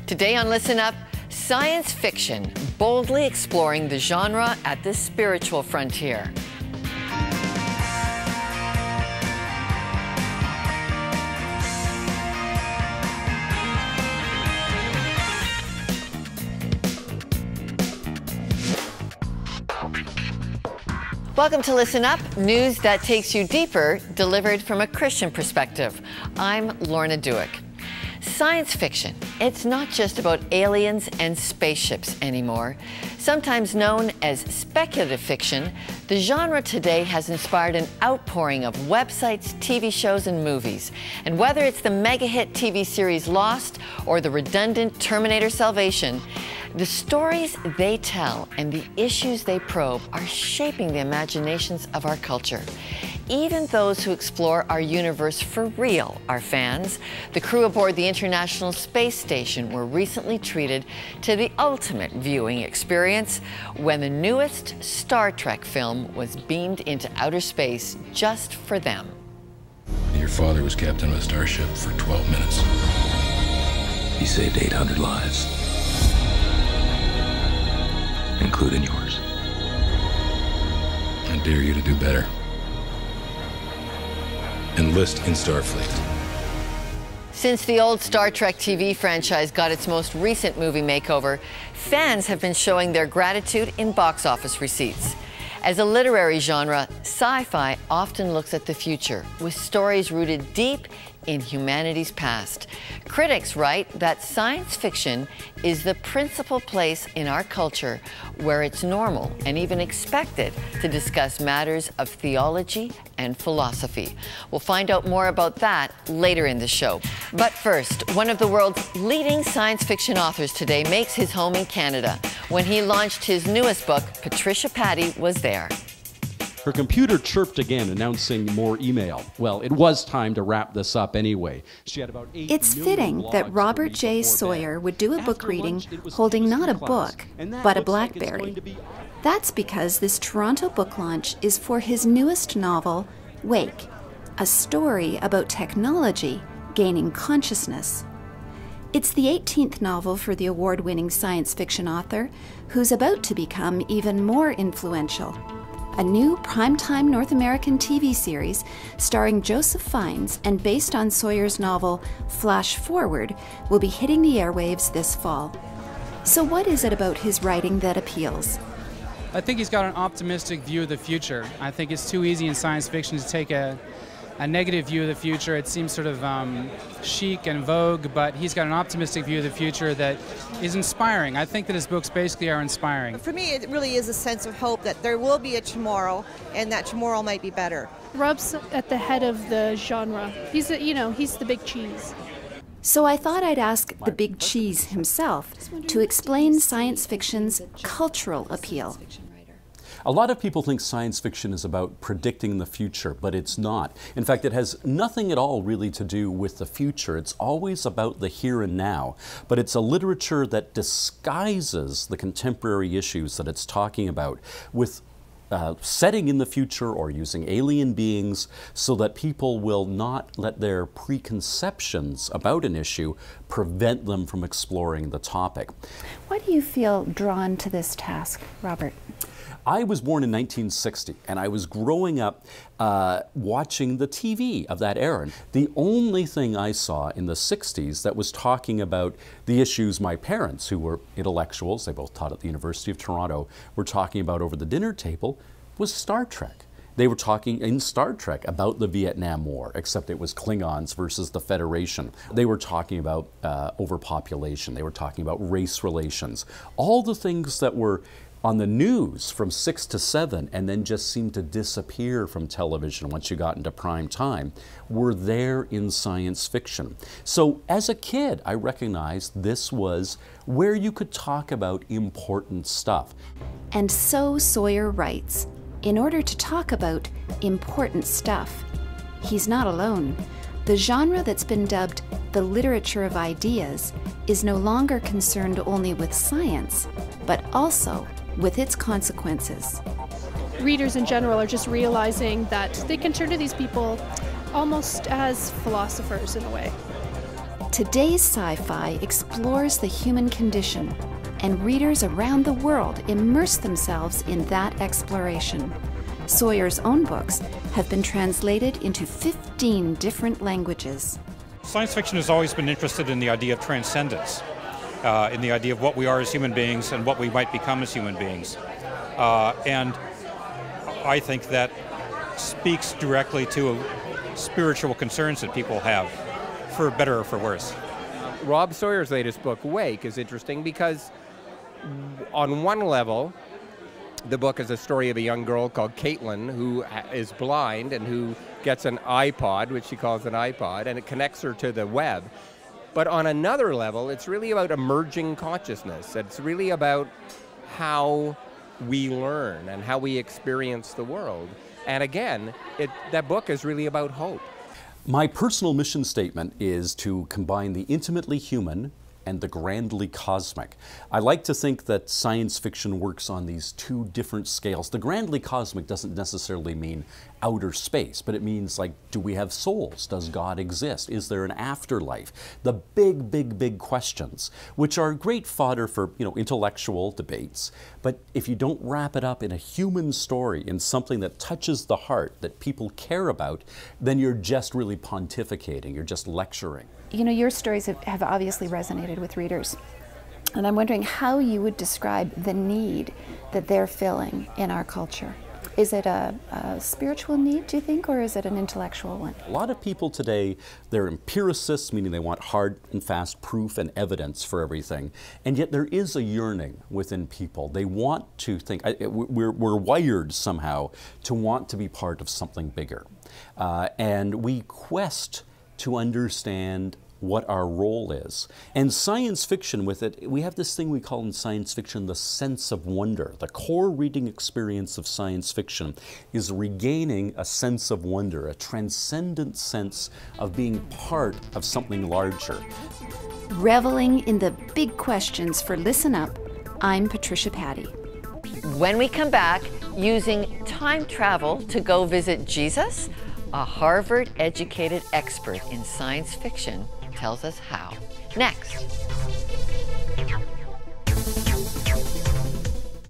Today on Listen Up, science fiction, boldly exploring the genre at the spiritual frontier. Welcome to Listen Up, news that takes you deeper, delivered from a Christian perspective. I'm Lorna Dueck. Science fiction, it's not just about aliens and spaceships anymore. Sometimes known as speculative fiction, the genre today has inspired an outpouring of websites, TV shows, and movies. And whether it's the mega-hit TV series Lost or the redundant Terminator Salvation, the stories they tell and the issues they probe are shaping the imaginations of our culture. Even those who explore our universe for real are fans. The crew aboard the International Space Station were recently treated to the ultimate viewing experience when the newest Star Trek film was beamed into outer space just for them. Your father was captain of a starship for 12 minutes. He saved 800 lives, including yours. I dare you to do better. Enlist in Starfleet. Since the old Star Trek TV franchise got its most recent movie makeover, fans have been showing their gratitude in box office receipts. As a literary genre, sci-fi often looks at the future, with stories rooted deep in humanity's past. Critics write that science fiction is the principal place in our culture where it's normal and even expected to discuss matters of theology and philosophy. We'll find out more about that later in the show. But first, one of the world's leading science fiction authors today makes his home in Canada. When he launched his newest book, Patricia Patty was there. Her computer chirped again, announcing more email. Well, it was time to wrap this up anyway. She had about 8 It's million fitting logs that to Robert read J. before Sawyer bed. would do a After book reading lunch, it was holding not a chemistry class, book, and that but a looks like it's BlackBerry. going to be- That's because this Toronto book launch is for his newest novel, Wake, a story about technology gaining consciousness. It's the 18th novel for the award-winning science fiction author, who's about to become even more influential. A new primetime North American TV series starring Joseph Fiennes and based on Sawyer's novel Flash Forward will be hitting the airwaves this fall. So what is it about his writing that appeals? I think he's got an optimistic view of the future. I think it's too easy in science fiction to take a negative view of the future. It seems sort of chic and vogue, but he's got an optimistic view of the future that is inspiring. I think that his books basically are inspiring. For me, it really is a sense of hope that there will be a tomorrow, and that tomorrow might be better. Rob's at the head of the genre. He's the big cheese. So I thought I'd ask the big cheese himself to explain science fiction's cultural appeal. A lot of people think science fiction is about predicting the future, but it's not. In fact, it has nothing at all really to do with the future. It's always about the here and now. But it's a literature that disguises the contemporary issues that it's talking about with setting in the future or using alien beings so that people will not let their preconceptions about an issue prevent them from exploring the topic. Why do you feel drawn to this task, Robert? I was born in 1960, and I was growing up watching the TV of that era. The only thing I saw in the 60s that was talking about the issues my parents, who were intellectuals, they both taught at the University of Toronto, were talking about over the dinner table was Star Trek. They were talking in Star Trek about the Vietnam War, except it was Klingons versus the Federation. They were talking about overpopulation. They were talking about race relations. All the things that were on the news from 6 to 7 and then just seemed to disappear from television once you got into prime time were there in science fiction. So as a kid, I recognized this was where you could talk about important stuff. And so Sawyer writes, in order to talk about important stuff, he's not alone. The genre that's been dubbed the literature of ideas is no longer concerned only with science, but also with its consequences. Readers in general are just realizing that they can turn to these people almost as philosophers in a way. Today's sci-fi explores the human condition, and readers around the world immerse themselves in that exploration. Sawyer's own books have been translated into 15 different languages. Science fiction has always been interested in the idea of transcendence, in the idea of what we are as human beings and what we might become as human beings. And I think that speaks directly to spiritual concerns that people have, for better or for worse. Rob Sawyer's latest book, Wake, is interesting because on one level, the book is a story of a young girl called Caitlin who is blind and who gets an iPod, which she calls an iPod, and it connects her to the web. But on another level, it's really about emerging consciousness. It's really about how we learn and how we experience the world. And again, that book is really about hope. My personal mission statement is to combine the intimately human and the grandly cosmic. I like to think that science fiction works on these two different scales. The grandly cosmic doesn't necessarily mean outer space, but it means, like, do we have souls? Does God exist? Is there an afterlife? The big, big, big questions, which are great fodder for, intellectual debates. But if you don't wrap it up in a human story, in something that touches the heart, that people care about, then you're just really pontificating, you're just lecturing. Your stories have obviously resonated with readers. And I'm wondering how you would describe the need that they're filling in our culture. Is it a spiritual need, do you think, or is it an intellectual one? A lot of people today, they're empiricists, meaning they want hard and fast proof and evidence for everything. And yet there is a yearning within people. They want to think, we're wired somehow to want to be part of something bigger. And we quest to understand what our role is. And science fiction, with it, we have this thing we call in science fiction the sense of wonder. The core reading experience of science fiction is regaining a sense of wonder, a transcendent sense of being part of something larger. Reveling in the big questions for Listen Up, I'm Patricia Patty. When we come back, using time travel to go visit Jesus, a Harvard-educated expert in science fiction tells us how. Next.